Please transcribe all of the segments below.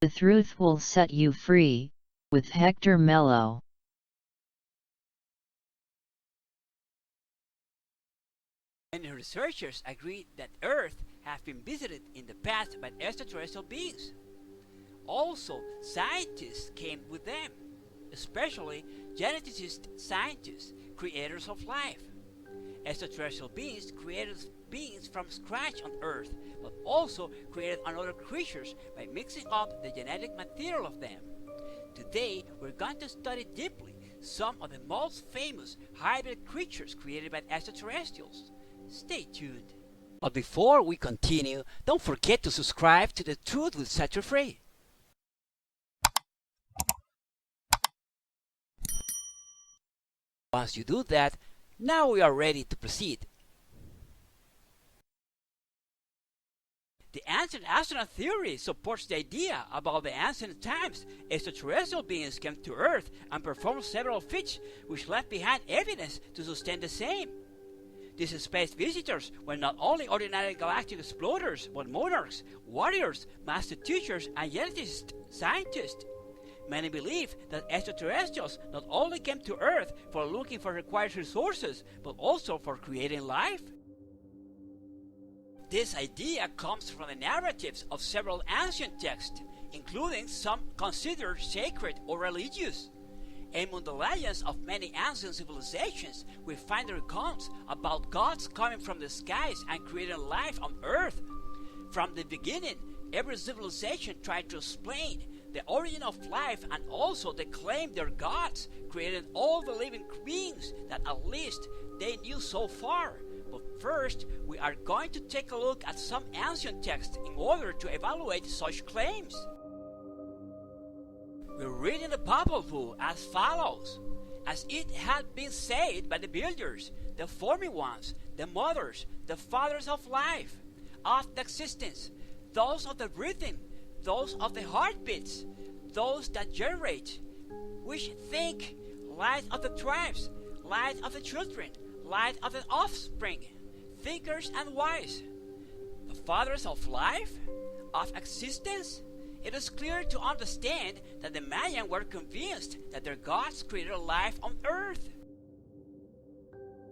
The truth will set you free, with Hector Melo. Many researchers agree that Earth has been visited in the past by extraterrestrial beings. Also, scientists came with them, especially geneticist scientists, creators of life. Extraterrestrial beings created beings from scratch on Earth, but also created other creatures by mixing up the genetic material of them. Today, we're going to study deeply some of the most famous hybrid creatures created by extraterrestrials. Stay tuned. But before we continue, don't forget to subscribe to The Truth Will Set You Free. Once you do that, now we are ready to proceed. The ancient astronaut theory supports the idea about the ancient times extraterrestrial beings came to Earth and performed several feats which left behind evidence to sustain the same. These space visitors were not only ordinary galactic explorers, but monarchs, warriors, master teachers, and geneticist scientists. Many believe that extraterrestrials not only came to Earth for looking for required resources, but also for creating life. This idea comes from the narratives of several ancient texts, including some considered sacred or religious. Among the legends of many ancient civilizations, we find the accounts about gods coming from the skies and creating life on Earth. From the beginning, every civilization tried to explain the origin of life, and also they claimed their gods created all the living beings that at least they knew so far. But first, we are going to take a look at some ancient texts in order to evaluate such claims. We read in the Popol as follows: as it had been said by the builders, the forming ones, the mothers, the fathers of life, of the existence, those of the breathing, those of the heartbeats, those that generate, which think, light of the tribes, light of the children, light of the offspring, thinkers and wise, the fathers of life, of existence. It is clear to understand that the Mayans were convinced that their gods created life on Earth.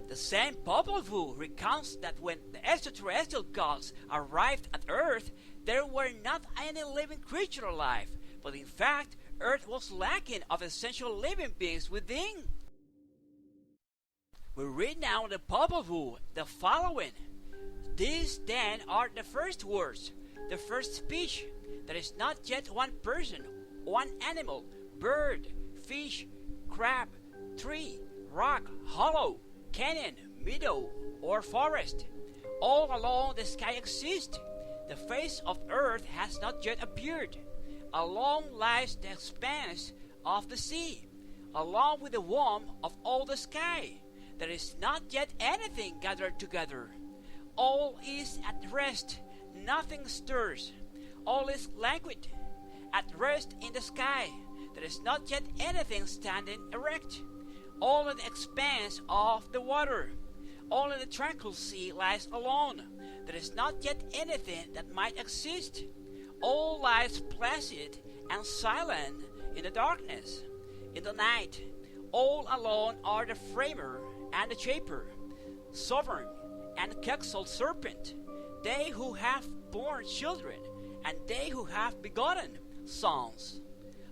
The same Popol Vuh recounts that when the extraterrestrial gods arrived at Earth, there were not any living creature alive, but in fact, Earth was lacking of essential living beings within. We read now in the Popol Vuh the following: these then are the first words, the first speech. There is not yet one person, one animal, bird, fish, crab, tree, rock, hollow, canyon, meadow, or forest. All along the sky exists. The face of earth has not yet appeared. Along lies the expanse of the sea, along with the womb of all the sky. There is not yet anything gathered together. All is at rest, nothing stirs. All is languid, at rest in the sky. There is not yet anything standing erect. All in the expanse of the water. All in the tranquil sea lies alone. There is not yet anything that might exist. All lies placid and silent in the darkness. In the night, all alone are the framer and the shaper, sovereign and quetzal serpent, they who have borne children, and they who have begotten sons.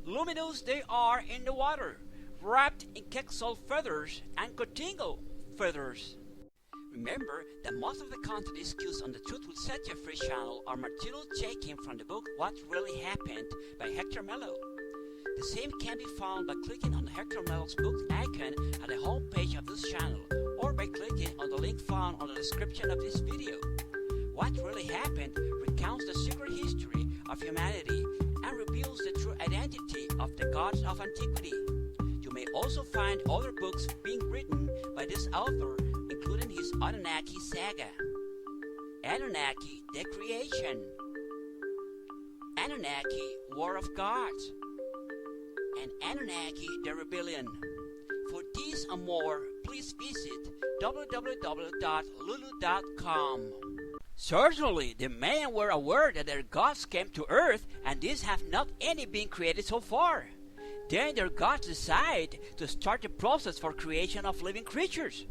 Luminous they are in the water, wrapped in quetzal feathers and cotingo feathers. Remember that most of the content discussed on the Truth Will Set You Free channel are material taken from the book What Really Happened by Hector Melo. The same can be found by clicking on Hector Melo's book icon at the home page of this channel, or by clicking on the link found on the description of this video. What Really Happened recounts the secret history of humanity and reveals the true identity of the gods of antiquity. You may also find other books being written by this author, including his Anunnaki saga, Anunnaki the Creation, Anunnaki War of Gods, and Anunnaki the Rebellion. For these and more, please visit www.lulu.com. Certainly, the men were aware that their gods came to earth, and these have not any been created so far. Then their gods decide to start the process for creation of living creatures,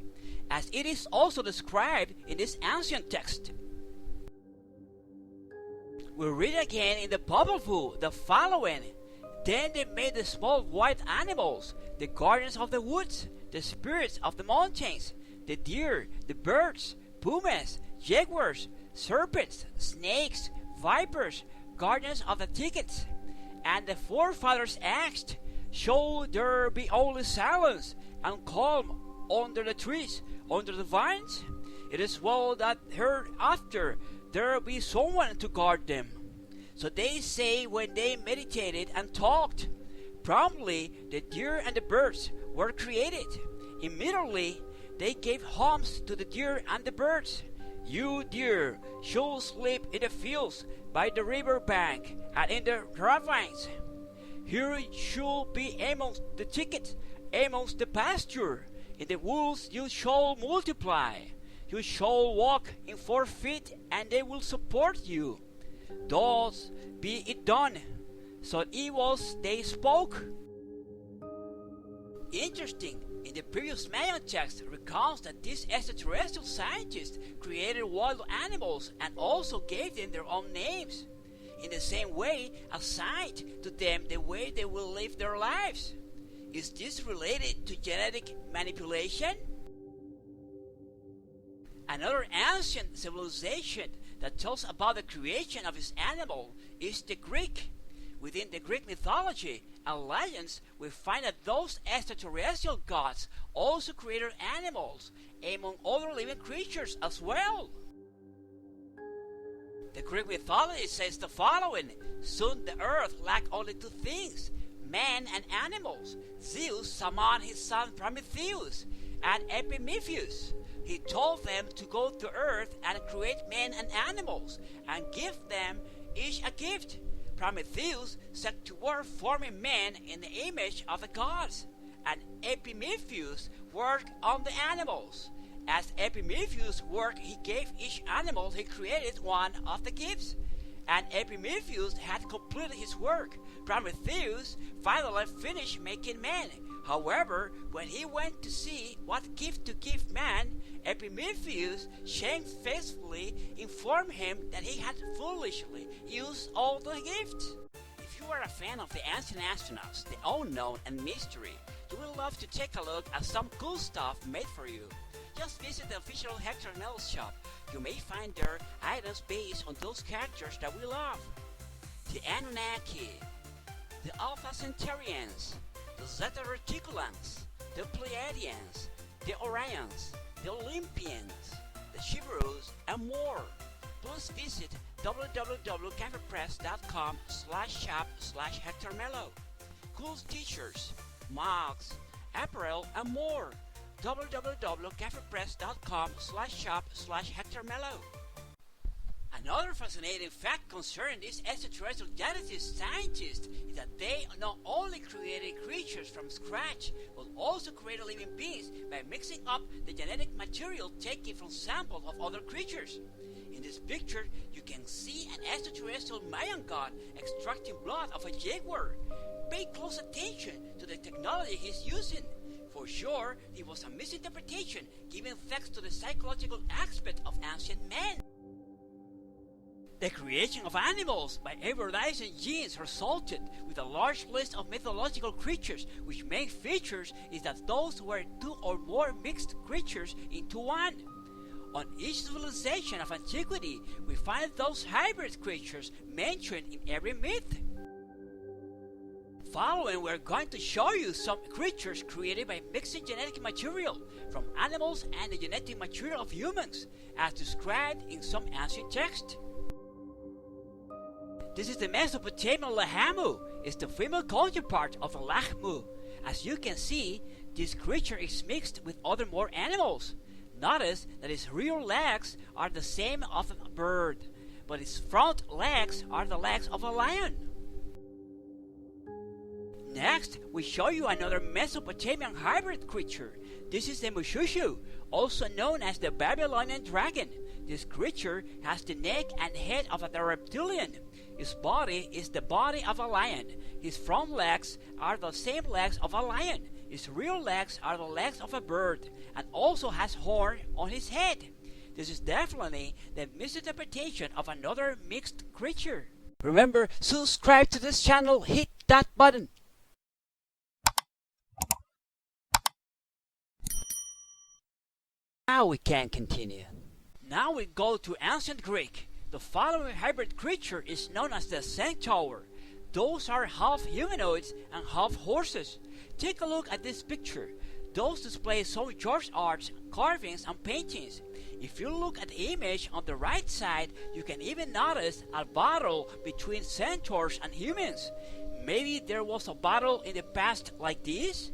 as it is also described in this ancient text. We read again in the Popol the following: Then they made the small white animals, the guardians of the woods, the spirits of the mountains, the deer, the birds, pumas, jaguars, serpents, snakes, vipers, guardians of the thickets. And the forefathers asked, Shall there be only silence and calm under the trees, under the vines? It is well that hereafter there be someone to guard them. So they say when they meditated and talked. Promptly the deer and the birds were created. Immediately they gave homes to the deer and the birds. You, deer, shall sleep in the fields by the river bank and in the ravines. Here shall be amongst the thickets, amongst the pasture. In the woods you shall multiply. You shall walk in 4 feet, and they will support you. Thus be it done. So it was they spoke. Interesting, in the previous Mayan text recounts that these extraterrestrial scientists created wild animals and also gave them their own names. In the same way, assigned to them the way they will live their lives. Is this related to genetic manipulation? Another ancient civilization that tells about the creation of its animal is the Greek. Within the Greek mythology and legends, we find that those extraterrestrial gods also created animals, among other living creatures as well. The Greek mythology says the following: Soon the earth lacked only 2 things, man and animals. Zeus summoned his son Prometheus and Epimetheus. He told them to go to earth and create men and animals, and give them each a gift. Prometheus set to work forming men in the image of the gods, and Epimetheus worked on the animals. As Epimetheus worked, he gave each animal he created one of the gifts, and Epimetheus had completed his work. Prometheus finally finished making men. However, when he went to see what gift to give man, Epimetheus shamefacedly informed him that he had foolishly used all the gifts. If you are a fan of the ancient astronauts, the unknown and mystery, you will love to take a look at some cool stuff made for you. Just visit the official Hector Melo shop. You may find there items based on those characters that we love. The Anunnaki, the Alpha Centaurians, the Zeta Reticulans, the Pleiadians, the Orions, the Olympians, the Shivarus, and more. Please visit www.cafepress.com/shop/Hector Melo. Cool t-shirts, mugs, apparel, and more. www.cafepress.com/shop/Hector Melo. Another fascinating fact concerning these extraterrestrial genetic scientists is that they not only created creatures from scratch, but also created living beings by mixing up the genetic material taken from samples of other creatures. In this picture, you can see an extraterrestrial Mayan god extracting blood of a jaguar. Pay close attention to the technology he's using. For sure, it was a misinterpretation given thanks to the psychological aspect of ancient men. The creation of animals by hybridizing genes resulted with a large list of mythological creatures, which main features is that those were 2 or more mixed creatures into one. On each civilization of antiquity, we find those hybrid creatures mentioned in every myth. Following, we're going to show you some creatures created by mixing genetic material from animals and the genetic material of humans, as described in some ancient text. This is the Mesopotamian Lahamu. It's the female counterpart of a Lahmu. As you can see, this creature is mixed with other more animals. Notice that its rear legs are the same of a bird, but its front legs are the legs of a lion. Next, we show you another Mesopotamian hybrid creature. This is the Mushushu, also known as the Babylonian dragon. This creature has the neck and head of a reptilian. His body is the body of a lion. His front legs are the same legs of a lion. His rear legs are the legs of a bird, and also has horn on his head. This is definitely the misinterpretation of another mixed creature. Remember, subscribe to this channel, hit that button. Now we can continue. Now we go to ancient Greek. The following hybrid creature is known as the Centaur. Those are half humanoids and half horses. Take a look at this picture. Those display some George arts, carvings, and paintings. If you look at the image on the right side, you can even notice a battle between centaurs and humans. Maybe there was a battle in the past like this?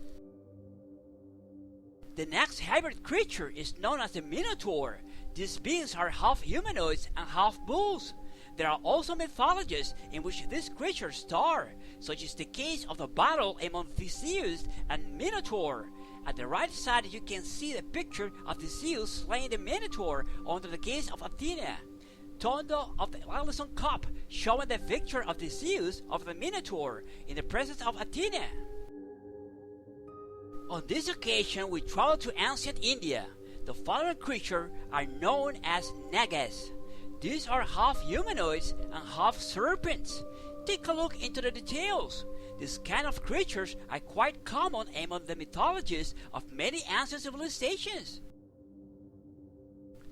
The next hybrid creature is known as the Minotaur. These beings are half humanoids and half bulls. There are also mythologies in which these creatures star, such is the case of the battle among Theseus and Minotaur. At the right side you can see the picture of Theseus slaying the Minotaur under the gaze of Athena. Tondo of the Allison Cup showing the victory of Theseus over the Minotaur in the presence of Athena. On this occasion we travel to ancient India. The following creatures are known as Nagas. These are half humanoids and half serpents. Take a look into the details. These kind of creatures are quite common among the mythologies of many ancient civilizations.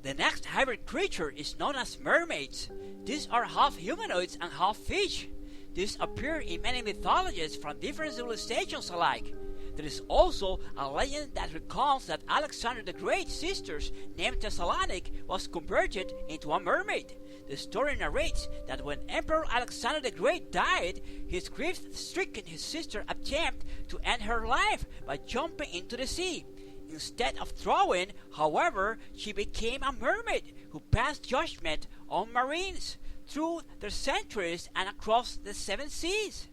The next hybrid creature is known as mermaids. These are half humanoids and half fish. These appear in many mythologies from different civilizations alike. There is also a legend that recounts that Alexander the Great's sisters, named Thessalonica, was converted into a mermaid. The story narrates that when Emperor Alexander the Great died, his grief-stricken his sister attempted to end her life by jumping into the sea. Instead of drowning, however, she became a mermaid who passed judgment on marines through the centuries and across the seven seas.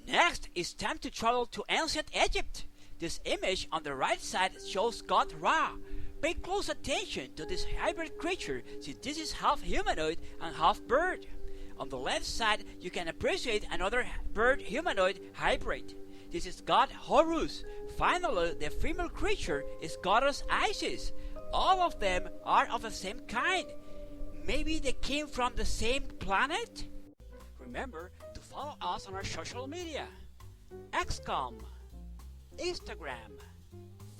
Next, it's time to travel to ancient Egypt. This image on the right side shows god Ra. Pay close attention to this hybrid creature since this is half humanoid and half bird. On the left side, you can appreciate another bird-humanoid hybrid. This is god Horus. Finally, the female creature is goddess Isis. All of them are of the same kind. Maybe they came from the same planet? Remember to follow us on our social media: XCOM, Instagram,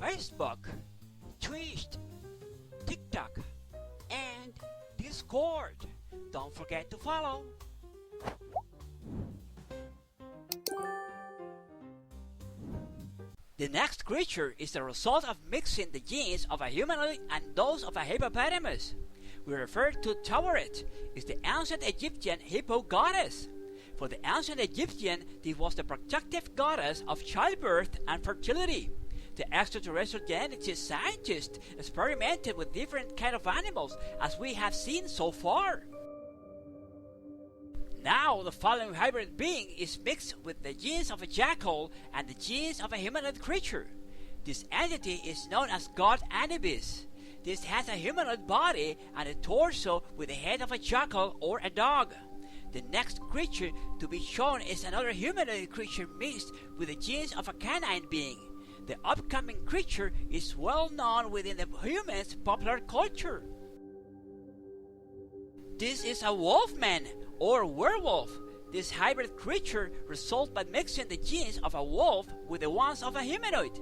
Facebook, Twitch, TikTok, and Discord. Don't forget to follow. The next creature is the result of mixing the genes of a humanoid and those of a hippopotamus. We refer to Taweret, is the ancient Egyptian hippo goddess. For the ancient Egyptian, this was the protective goddess of childbirth and fertility. The extraterrestrial genetic scientists experimented with different kinds of animals, as we have seen so far. Now, the following hybrid being is mixed with the genes of a jackal and the genes of a humanoid creature. This entity is known as god Anubis. This has a humanoid body and a torso with the head of a jackal or a dog. The next creature to be shown is another humanoid creature mixed with the genes of a canine being. The upcoming creature is well known within the humans' popular culture. This is a wolfman or werewolf. This hybrid creature results by mixing the genes of a wolf with the ones of a humanoid.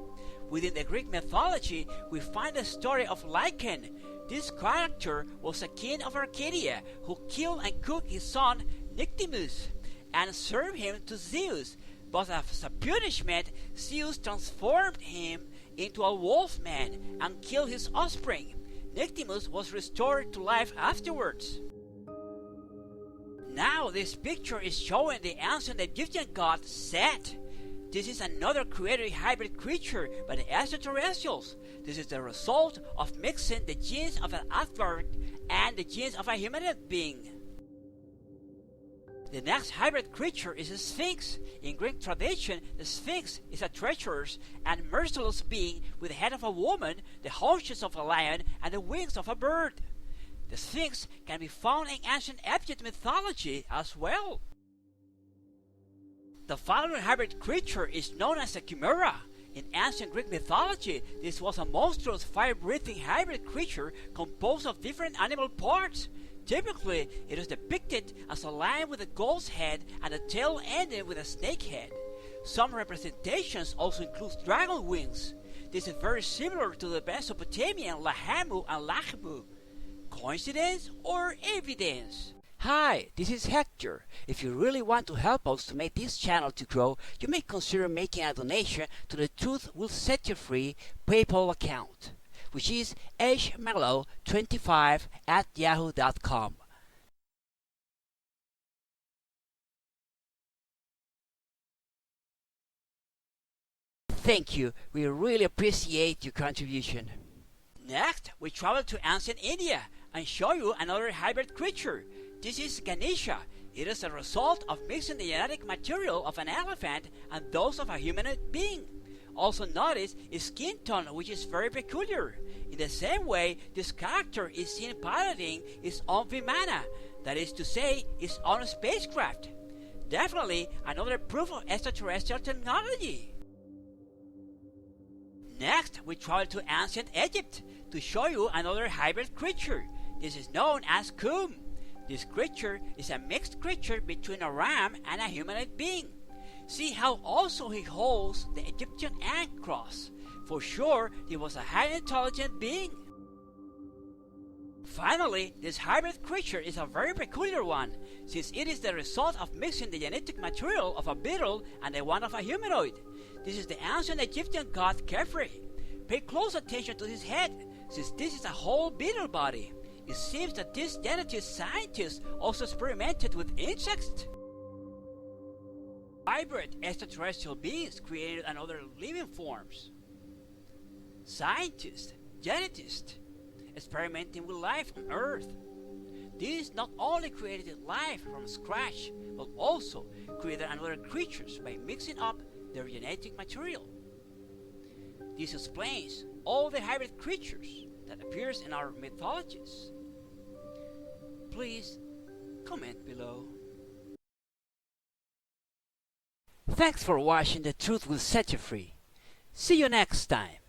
Within the Greek mythology, we find the story of Lycan. This character was a king of Arcadia who killed and cooked his son Nyctimus and served him to Zeus. But as a punishment, Zeus transformed him into a wolfman and killed his offspring. Nyctimus was restored to life afterwards. Now this picture is showing the ancient Egyptian god Set. This is another created hybrid creature by the extraterrestrials. This is the result of mixing the genes of an Aphrodite and the genes of a humanoid being. The next hybrid creature is a sphinx. In Greek tradition, the sphinx is a treacherous and merciless being with the head of a woman, the haunches of a lion, and the wings of a bird. The sphinx can be found in ancient Egyptian mythology as well. The following hybrid creature is known as a chimera. In ancient Greek mythology, this was a monstrous fire-breathing hybrid creature composed of different animal parts. Typically, it is depicted as a lion with a goat's head and a tail ended with a snake head. Some representations also include dragon wings. This is very similar to the Mesopotamian Lahamu and Lachmu. Coincidence or evidence? Hi, this is Hector. If you really want to help us to make this channel to grow, you may consider making a donation to the Truth Will Set You Free PayPal account, which is hmelo25@yahoo.com. Thank you. We really appreciate your contribution. Next, we travel to ancient India and show you another hybrid creature. This is Ganesha. It is a result of mixing the genetic material of an elephant and those of a humanoid being. Also notice its skin tone, which is very peculiar. In the same way, this character is seen piloting its own Vimana, that is to say, its own spacecraft. Definitely another proof of extraterrestrial technology. Next, we travel to ancient Egypt to show you another hybrid creature. This is known as Kum. This creature is a mixed creature between a ram and a humanoid being. See how also he holds the Egyptian ant cross. For sure, he was a highly intelligent being. Finally, this hybrid creature is a very peculiar one, since it is the result of mixing the genetic material of a beetle and the one of a humanoid. This is the ancient Egyptian god Khepri. Pay close attention to his head, since this is a whole beetle body. It seems that this genetist scientist also experimented with insects. Hybrid extraterrestrial beings created another living forms. Scientists, genetists, experimenting with life on Earth. These not only created life from scratch, but also created another creatures by mixing up their genetic material. This explains all the hybrid creatures that appears in our mythologies. Please comment below. Thanks for watching. The Truth Will Set You Free. See you next time.